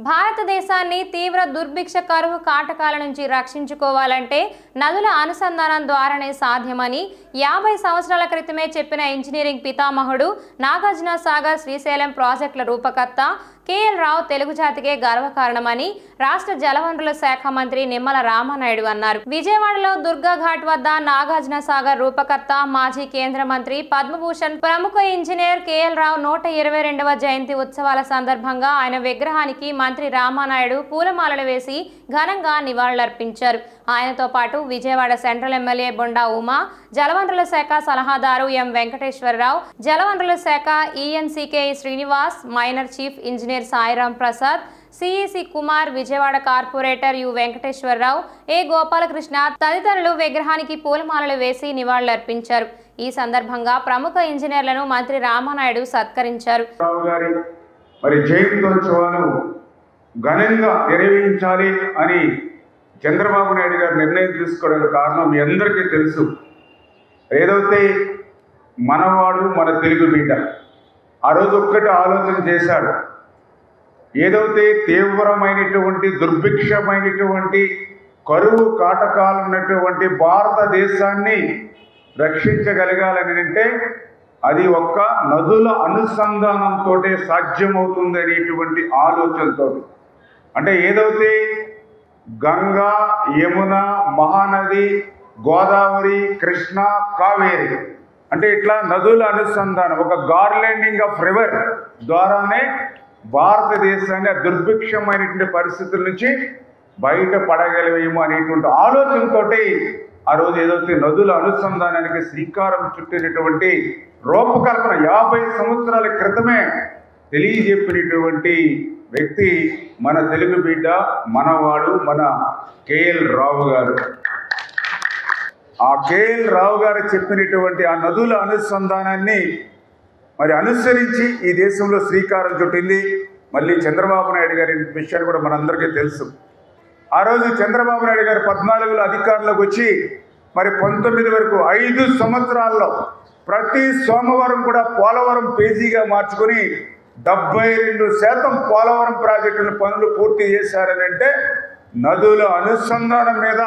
భారతదేశాన్ని తీవ్ర దుర్భిక్ష కరువు కాటకాల నుంచి రక్షించుకోవాలంటే నదుల అనుసంధానం ద్వారానే సాధ్యమని 50 సంవత్సరాల క్రితమే చెప్పిన ఇంజనీరింగ్ పితామహుడు నాగార్జున సాగర్ శ్రీశైలం ప్రాజెక్టుల రూపకర్త కేఎల్ రావు తెలుగు జాతికే గర్వకారణమని రాష్ట్ర జలవనరుల శాఖ మంత్రి నిమ్మల రామానాయుడు అన్నారు. విజయవాడలో దుర్గా ఘాట్ వద్ద నాగార్జున సాగర్ రూపకర్త మాజీ కేంద్ర మంత్రి పద్మభూషణ్ ప్రముఖ ఇంజనీర్ కేఎల్ రావు 122వ జయంతి ఉత్సవాల సందర్భంగా ఆయన విగ్రహానికి మంత్రి రామానాయుడు పూలమాలలు వేసి ఘనంగా నివాళులర్పించారు. ఆయనతో పాటు విజయవాడ సెంట్రల్ ఎమ్మెల్యే బొండా ఉమా, జలవనరుల శాఖ సలహాదారు ఎం వెంకటేశ్వరరావు, జలవనరుల శాఖ ENC K Srinivas, minor chief engineer Sairam Prasad, CEC Kumar, Vijayawada corporator U Venkateswararao, A Gopalakrishna తదితరులు విగ్రహానికి పూలమాలలు వేసి నివాళులర్పించారు. ఈ సందర్భంగా ప్రముఖ ఇంజనీర్లను మంత్రి రామానాయుడు సత్కరించారు. మరి జయంత్యోత్సవాలు ఘనంగా నిర్వహించాలి అని చంద్రబాబు నాయుడు గారు నిర్ణయం తీసుకోవడానికి కారణం మీ అందరికీ తెలుసు. ఏదైతే మనవాడు మన తెలుగు బిడ్డ ఆ రోజు ఒక్కటి ఆలోచన చేశాడు. ఏదైతే తీవ్రమైనటువంటి దుర్భిక్షమైనటువంటి కరువు కాటకాలు ఉన్నటువంటి భారతదేశాన్ని రక్షించగలగాలని అంటే అది ఒక్క నదుల అనుసంధానంతో సాధ్యమవుతుంది అనేటువంటి ఆలోచనతో, అంటే ఏదైతే గంగా, యమున, మహానది, గోదావరి, కృష్ణ, కావేరి అంటే ఇట్లా నదుల అనుసంధానం ఒక గార్లెండింగ్ ఆఫ్ రివర్ ద్వారానే భారతదేశాన్ని దుర్భిక్షమైనటువంటి పరిస్థితుల నుంచి బయటపడగలవేమో అనేటువంటి ఆలోచనతో ఆ రోజు ఏదైతే నదుల అనుసంధానానికి శ్రీకారం చుట్టినటువంటి రూపకల్పన 50 సంవత్సరాల క్రితమే తెలియజెప్పినటువంటి వ్యక్తి మన తెలుగు బిడ్డ, మనవాడు, మన కేఎల్ రావు గారు. ఆ కేఎల్ రావు గారు చెప్పినటువంటి ఆ నదుల అనుసంధానాన్ని మరి అనుసరించి ఈ దేశంలో శ్రీకారం చుట్టింది. మళ్ళీ చంద్రబాబు నాయుడు గారి విషయాన్ని కూడా మనందరికీ తెలుసు. ఆ రోజు చంద్రబాబు నాయుడు గారు 14లో అధికారంలోకి వచ్చి మరి 19 వరకు 5 సంవత్సరాల్లో ప్రతి సోమవారం కూడా పోలవరం పేజీగా మార్చుకొని 72% పోలవరం ప్రాజెక్టుల పనులు పూర్తి చేశారని అంటే నదుల అనుసంధానం మీద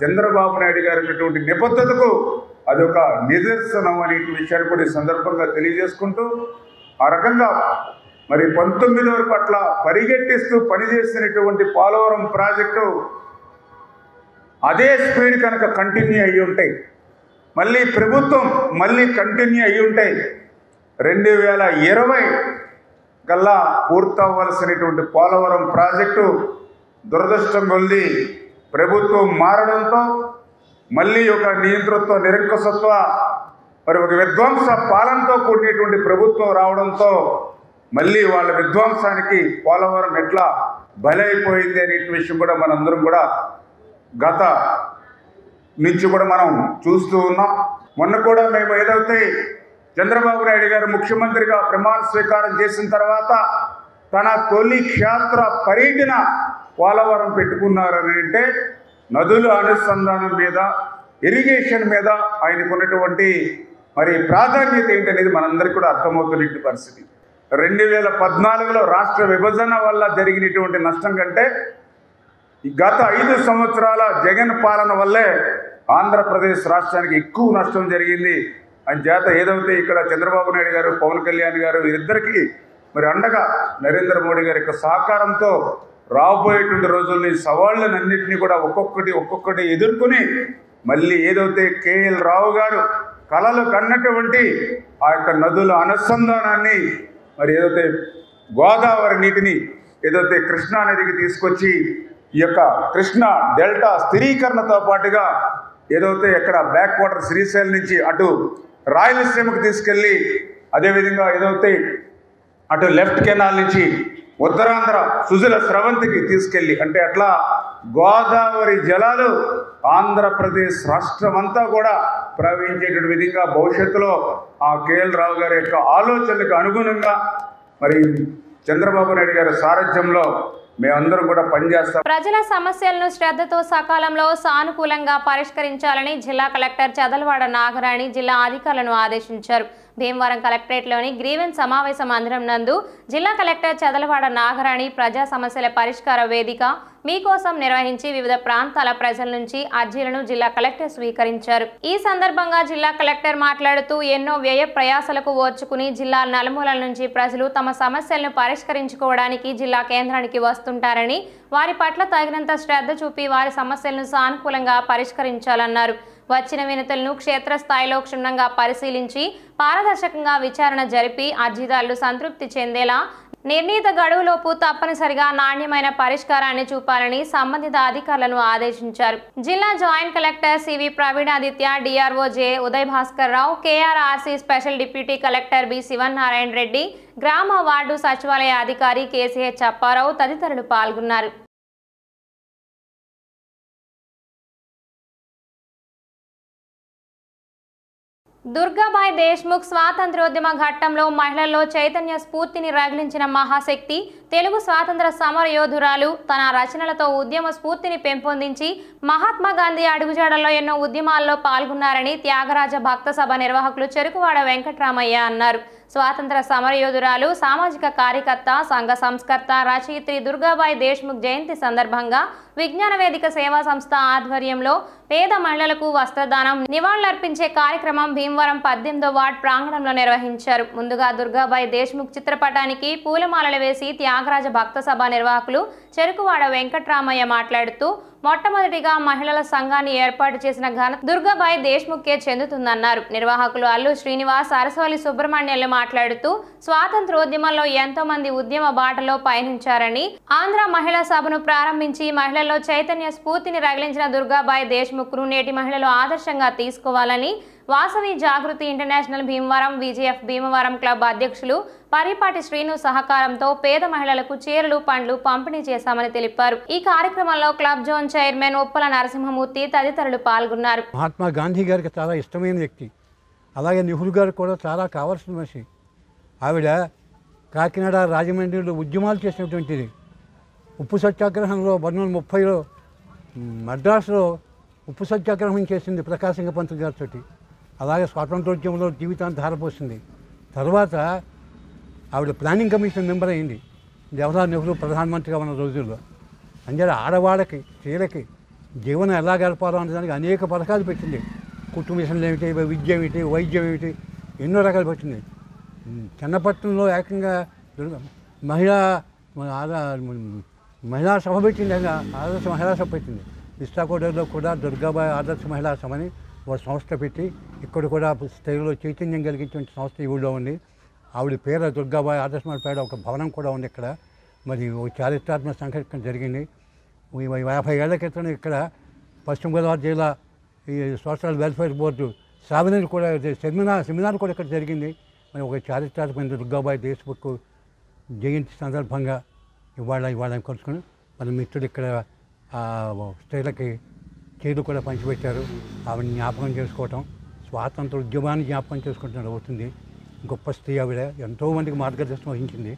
చంద్రబాబు నాయుడు గారు ఉన్నటువంటి నిబద్ధతకు అదొక నిదర్శనం అనే విషయాన్ని కూడా ఈ సందర్భంగా తెలియజేసుకుంటూ, ఆ రకంగా మరి 19 వరకు అట్లా పరిగెట్టిస్తూ పనిచేసినటువంటి పోలవరం ప్రాజెక్టు అదే స్పీడ్ కనుక కంటిన్యూ అయ్యి ఉంటాయి, మళ్ళీ ప్రభుత్వం కంటిన్యూ అయ్యి ఉంటాయి, 2020 కల్లా పూర్తవ్వాల్సినటువంటి పోలవరం ప్రాజెక్టు దురదృష్టం కొద్ది ప్రభుత్వం మారడంతో మళ్ళీ ఒక నియంతృత్వ నిరంకుశత్వ మరి ఒక విధ్వంస పాలనతో కూడినటువంటి ప్రభుత్వం రావడంతో మళ్ళీ వాళ్ళ విధ్వంసానికి పోలవరం ఎట్లా బలైపోయింది అనే విషయం కూడా మనందరం కూడా గత నుంచి కూడా మనం చూస్తూ ఉన్నాం. మొన్న కూడా మేము ఏదైతే చంద్రబాబు నాయుడు గారు ముఖ్యమంత్రిగా ప్రమాణ స్వీకారం చేసిన తర్వాత తన తొలి క్షేత్ర పర్యటన పోలవరం పెట్టుకున్నారని అంటే నదుల అనుసంధానం మీద, ఇరిగేషన్ మీద ఆయనకున్నటువంటి మరి ప్రాధాన్యత ఏంటనేది మనందరికీ కూడా అర్థమవుతున్న పరిస్థితి. 2014లో రాష్ట్ర విభజన వల్ల జరిగినటువంటి నష్టం కంటే గత 5 సంవత్సరాల జగన్ పాలన వల్లే ఆంధ్రప్రదేశ్ రాష్ట్రానికి ఎక్కువ నష్టం జరిగింది. అని చేత ఏదైతే ఇక్కడ చంద్రబాబు నాయుడు గారు, పవన్ కళ్యాణ్ గారు వీరిద్దరికీ మరి అండగా నరేంద్ర మోడీ గారి యొక్క సహకారంతో రాబోయేటువంటి రోజుల్లో ఈ సవాళ్ళనన్నింటినీ కూడా ఒక్కొక్కటి ఎదుర్కొని మళ్ళీ ఏదైతే కేఎల్ రావు గారు కలలు కన్నటువంటి ఆ యొక్క నదుల అనుసంధానాన్ని మరి ఏదైతే గోదావరి నీటిని ఏదైతే కృష్ణా నదికి తీసుకొచ్చి ఈ యొక్క కృష్ణా డెల్టా స్థిరీకరణతో పాటుగా ఏదైతే ఎక్కడ బ్యాక్ వాటర్ శ్రీశైలం నుంచి అటు రాయలసీమకు తీసుకెళ్ళి, అదేవిధంగా ఏదైతే అటు లెఫ్ట్ కెనాల్ నుంచి ఉత్తరాంధ్ర సుజల స్రవంతికి తీసుకెళ్ళి అంటే అట్లా గోదావరి జలాలు ఆంధ్రప్రదేశ్ రాష్ట్రం అంతా కూడా ప్రవహించేటువంటి విధంగా భవిష్యత్తులో ఆ కేఎల్ రావు గారి యొక్క ఆలోచనలకు అనుగుణంగా మరి చంద్రబాబు నాయుడు గారి సారథ్యంలో మేమందరం కూడా పనిచేస్తాం. ప్రజల సమస్యలను శ్రద్ధతో సకాలంలో సానుకూలంగా పరిష్కరించాలని జిల్లా కలెక్టర్ చదలవాడ నాగరాణి జిల్లా అధికారులను ఆదేశించారు. భీమవరం కలెక్టరేట్లోని గ్రీవెన్స్ సమావేశ మందిరం నందు జిల్లా కలెక్టర్ చదలవాడ నాగరాణి ప్రజా సమస్యల పరిష్కార వేదిక మీకోసం నిర్వహించి వివిధ ప్రాంతాల ప్రజల నుంచి అర్జీలను జిల్లా కలెక్టర్ స్వీకరించారు. ఈ సందర్భంగా జిల్లా కలెక్టర్ మాట్లాడుతూ ఎన్నో వ్యయ ప్రయాసలకు ఓర్చుకుని జిల్లా నలుమూలల నుంచి ప్రజలు తమ సమస్యలను పరిష్కరించుకోవడానికి జిల్లా కేంద్రానికి వస్తుంటారని, వారి పట్ల తగినంత శ్రద్ధ చూపి వారి సమస్యలను సానుకూలంగా పరిష్కరించాలన్నారు. వచ్చిన వినతులను క్షేత్రస్థాయిలో క్షుణ్ణంగా పరిశీలించి పారదర్శకంగా విచారణ జరిపి అర్జీదారులు సంతృప్తి చెందేలా నిర్ణీత గడువులోపు తప్పనిసరిగా నాణ్యమైన పరిష్కారాన్ని చూపాలని సంబంధిత అధికారులను ఆదేశించారు. జిల్లా joint collector CV Praveenaditya, DRO J Uday Bhaskar Rao, KRRC special deputy collector B Sivanarayana Reddy, గ్రామ వార్డు సచివాలయ అధికారి కేసీహెచ్ అప్పారావు తదితరులు పాల్గొన్నారు. దుర్గాబాయి దేశ్ముఖ్ స్వాతంత్ర్యోద్యమ ఘట్టంలో మహిళల్లో చైతన్య స్ఫూర్తిని రగిలించిన మహాశక్తి, తెలుగు స్వాతంత్ర సమర యోధురాలు. తన రచనలతో ఉద్యమ స్ఫూర్తిని పెంపొందించి మహాత్మా గాంధీ అడుగుజాడల్లో ఎన్నో ఉద్యమాల్లో పాల్గొన్నారని త్యాగరాజ భక్త సభ నిర్వాహకులు చెరుకువాడ వెంకట్రామయ్య అన్నారు. స్వాతంత్ర సమరయోధురాలు, సామాజిక కార్యకర్త, సంఘ సంస్కర్త, రచయిత్రి దుర్గాబాయి దేశ్ముఖ్ జయంతి సందర్భంగా విజ్ఞాన వేదిక సేవా సంస్థ ఆధ్వర్యంలో పేద మహిళలకు వస్త్రదానం, నివాళులర్పించే కార్యక్రమం భీమవరం 18వ వార్డ్ ప్రాంగణంలో నిర్వహించారు. ముందుగా దుర్గాబాయి దేశ్ముఖ్ చిత్రపటానికి పూలమాలలు వేసి త్యాగరాజ భక్త సభ నిర్వాహకులు చెరుకువాడ వెంకట్రామయ్య మాట్లాడుతూ మొట్టమొదటిగా మహిళల సంఘాన్ని ఏర్పాటు చేసిన ఘనత దుర్గాబాయి దేశ్ముఖ్కే చెందుతుందన్నారు. నిర్వాహకులు అల్లు శ్రీనివాస్, అరసవల్లి సుబ్రహ్మణ్యంలు మాట్లాడుతూ స్వాతంత్రోద్యమంలో ఎంతో మంది ఉద్యమ బాటలో పయనించారని, ఆంధ్ర మహిళా సభను ప్రారంభించి మహిళల్లో చైతన్య స్ఫూర్తిని రగిలించిన దుర్గాబాయి దేశ్ముఖ్ను నేటి మహిళలు ఆదర్శంగా తీసుకోవాలని Vasavi Jagruthi international Bhimavaram VGF Bhimavaram club అధ్యక్షులు పరిపాటి శ్రీను సహకారంతో పేద మహిళలకు చీరలు, పండ్లు పంపిణీ చేశామని తెలిపారు. ఈ కార్యక్రమంలో club zone chairman Uppala Narasimhamurthy తదితరులు పాల్గొన్నారు. మహాత్మా గాంధీ గారికి చాలా ఇష్టమైన వ్యక్తి, అలాగే నెహ్రూ గారు కూడా చాలా కావాల్సిన మనిషి. ఆవిడ కాకినాడ, రాజమండ్రిలో ఉద్యమాలు చేసినటువంటిది. ఉప్పు సత్యాగ్రహంలో 1930లో మద్రాసులో ఉప్పు సత్యాగ్రహం చేసింది ప్రకాశంగ పంతులు గారితో. అలాగే స్వాతంత్రోద్యమంలో జీవితాన్ని ధారపోసింది. తర్వాత ఆవిడ ప్లానింగ్ కమిషన్ మెంబర్ అయింది జవహర్లాల్ నెహ్రూ ప్రధానమంత్రిగా ఉన్న రోజుల్లో. అందుకే ఆడవాళ్ళకి, స్త్రీలకి జీవనం ఎలా గడపాలో అనేదానికి అనేక పథకాలు పెట్టింది. కుటుంబ మిషన్లు ఏమిటి, విద్య ఏమిటి, వైద్యం ఏమిటి, ఎన్నో రకాలు పెట్టింది. చెన్నపట్నంలో ఏకంగా మహిళా సభ పెట్టింది, ఆదర్శ మహిళా సభ పెట్టింది. విశాఖపట్నంలో కూడా దుర్గాబాయి ఆదర్శ మహిళా సభని ఒక సంస్థ పెట్టి ఇక్కడ కూడా స్త్రీలో చైతన్యం కలిగించిన సంస్థ ఈ ఊళ్ళో ఉంది. ఆవిడ పేరు దుర్గాబాయి ఆదర్శ మహిళా పేరు ఒక భవనం కూడా ఉంది ఇక్కడ. మరి ఒక చారిత్రాత్మక సంఘటన జరిగింది. 50 ఏళ్ల క్రితం ఇక్కడ పశ్చిమ గోదావరి జిల్లా ఈ సోషల్ వెల్ఫేర్ బోర్డు సెమినార్ కూడా సెమినార్ ఇక్కడ జరిగింది. మరి ఒక చారిత్రాత్మక దుర్గాబాయి దేశ్ముఖ్ జయంతి సందర్భంగా ఇవాళ కలుసుకుని మన మిత్రుడు ఇక్కడ స్త్రీలకి చీరలు కూడా పంచిపెట్టారు. ఆవిడని జ్ఞాపకం చేసుకోవటం, స్వాతంత్ర ఉద్యమాన్ని జ్ఞాపకం చేసుకోవటం అవుతుంది. గొప్ప స్త్రీ ఆవిడ, ఎంతోమందికి మార్గదర్శనం వహించింది.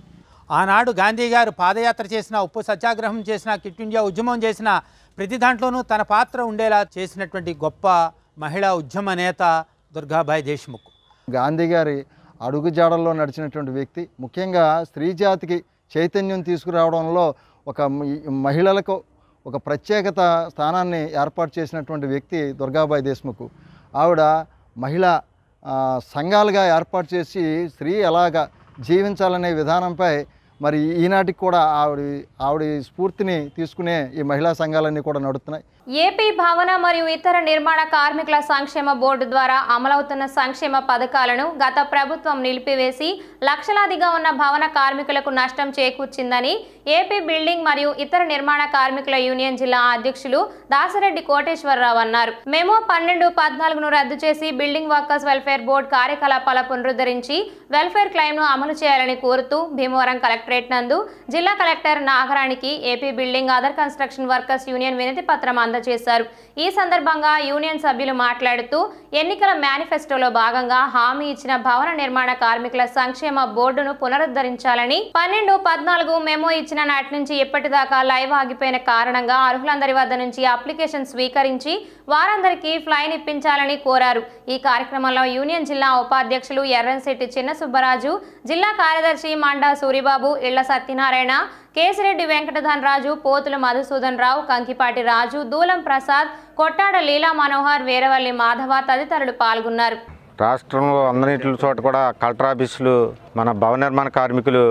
ఆనాడు గాంధీ గారు పాదయాత్ర చేసిన, ఉప్పు సత్యాగ్రహం చేసిన, క్విట్ ఇండియా ఉద్యమం చేసిన ప్రతి దాంట్లోనూ తన పాత్ర ఉండేలా చేసినటువంటి గొప్ప మహిళా ఉద్యమ నేత దుర్గాబాయి దేశ్ముఖ్. గాంధీ గారి అడుగుజాడల్లో నడిచినటువంటి వ్యక్తి. ముఖ్యంగా స్త్రీ జాతికి చైతన్యం తీసుకురావడంలో ఒక మహిళలకు ఒక ప్రత్యేకత స్థానాన్ని ఏర్పాటు చేసినటువంటి వ్యక్తి దుర్గాబాయి దేశ్ముఖ్. ఆవిడ మహిళా సంఘాలుగా ఏర్పాటు చేసి స్త్రీ ఎలాగా జీవించాలనే విధానంపై మరి ఈనాటికి కూడా ఆవిడ స్ఫూర్తిని తీసుకునే ఈ మహిళా సంఘాలన్నీ కూడా నడుస్తున్నాయి. ఏపీ భవన మరియు ఇతర నిర్మాణ కార్మికుల సంక్షేమ బోర్డు ద్వారా అమలవుతున్న సంక్షేమ పథకాలను గత ప్రభుత్వం నిలిపివేసి లక్షలాదిగా ఉన్న భవన కార్మికులకు నష్టం చేకూర్చిందని ఏపీ బిల్డింగ్ మరియు ఇతర నిర్మాణ కార్మికుల యూనియన్ జిల్లా అధ్యక్షులు దాసిరెడ్డి కోటేశ్వరరావు అన్నారు. మెమో 12/14ను రద్దు చేసి బిల్డింగ్ వర్కర్స్ వెల్ఫేర్ బోర్డు కార్యకలాపాల పునరుద్ధరించి వెల్ఫేర్ క్లెయిమ్ను అమలు చేయాలని కోరుతూ భీమవరం కలెక్టరేట్ నందు జిల్లా కలెక్టర్ నాగరాణికి AP building other construction workers union వినతి పత్రం అందజేశారు. ఈ సందర్భంగా యూనియన్ సభ్యులు మాట్లాడుతూ ఎన్నికల మేనిఫెస్టోలో భాగంగా హామీ ఇచ్చిన భవన నిర్మాణ కార్మికుల సంక్షేమ బోర్డును పునరుద్ధరించాలని 12/14 మెమో ఇచ్చిన నాటి నుంచి ఇప్పటిదాకా లైవ్ ఆగిపోయిన కారణంగా అర్హులందరి వద్ద నుంచి అప్లికేషన్ స్వీకరించి వారందరికీ ఫ్లైన్ ఇప్పించాలని కోరారు. ఈ కార్యక్రమంలో యూనియన్ జిల్లా ఉపాధ్యక్షులు ఎర్రంశెట్టి చిన్న సుబ్బరాజు, జిల్లా కార్యదర్శి మండా సూరిబాబు, ఇళ్ల సత్యనారాయణ, కేసిరెడ్డి వెంకటధనరాజు, పోతుల మధుసూదన్ రావు, కంకిపాటి రాజు, దూలం ప్రసాద్, కొట్టాడ లీలా మనోహర్, వీరవల్లి మాధవ తదితరులు పాల్గొన్నారు. రాష్ట్రంలో అందరిటి చోట కూడా కలెక్టర్ ఆఫీసులు, మన భవన నిర్మాణ కార్మికులు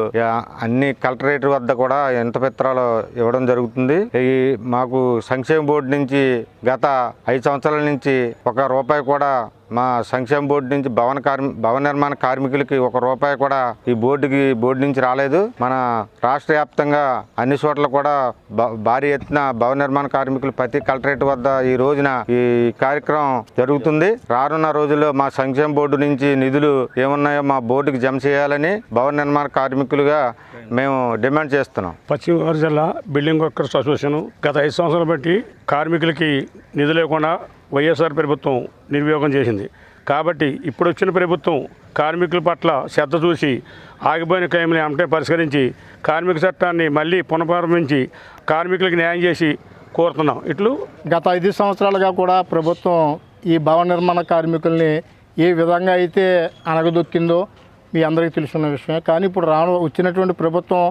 అన్ని కలెక్టరేట్ వద్ద కూడా ఇంత పత్రాలు ఇవ్వడం జరుగుతుంది. ఈ మాకు సంక్షేమ బోర్డు నుంచి గత 5 సంవత్సరాల నుంచి ₹1 కూడా మా సంక్షేమ బోర్డు నుంచి భవన నిర్మాణ కార్మికులకి ₹1 కూడా ఈ బోర్డు నుంచి రాలేదు. మన రాష్ట్ర వ్యాప్తంగా అన్ని చోట్ల కూడా భారీ ఎత్తున భవన నిర్మాణ కార్మికులు ప్రతి కలెక్టరేట్ వద్ద ఈ రోజున ఈ కార్యక్రమం జరుగుతుంది. రానున్న రోజుల్లో మా సంక్షేమ బోర్డు నుంచి నిధులు ఏమున్నాయో మా బోర్డుకి జమ చేయాలని భవన నిర్మాణ కార్మికులుగా మేము డిమాండ్ చేస్తున్నాం. పశ్చిమ గోదావరి జిల్లా బిల్డింగ్ వర్కర్స్ అసోసియేషన్ గత 5 సంవత్సరాలు బట్టి కార్మికులకి నిధులు లేకుండా వైఎస్ఆర్ ప్రభుత్వం నిర్వియోగం చేసింది. కాబట్టి ఇప్పుడు వచ్చిన ప్రభుత్వం కార్మికుల పట్ల శ్రద్ధ చూసి ఆగిపోయిన క్లెయిమ్ని వెంటనే పరిష్కరించి కార్మిక చట్టాన్ని మళ్ళీ పునఃప్రారంభించి కార్మికులకు న్యాయం చేసి కోరుతున్నాం. ఇట్లు గత 5 సంవత్సరాలుగా కూడా ప్రభుత్వం ఈ భవన నిర్మాణ కార్మికుల్ని ఏ విధంగా అయితే అణగదొక్కిందో మీ అందరికీ తెలుసున్న విషయమే. కానీ ఇప్పుడు వచ్చినటువంటి ప్రభుత్వం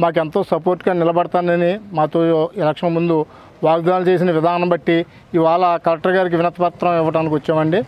మాకెంతో సపోర్ట్గా నిలబడతానని మాతో ఎలక్షన్ ముందు వాగ్దానాలు చేసిన విధానం బట్టి ఇవాళ కలెక్టర్ గారికి వినతిపత్రం ఇవ్వడానికి వచ్చామండి.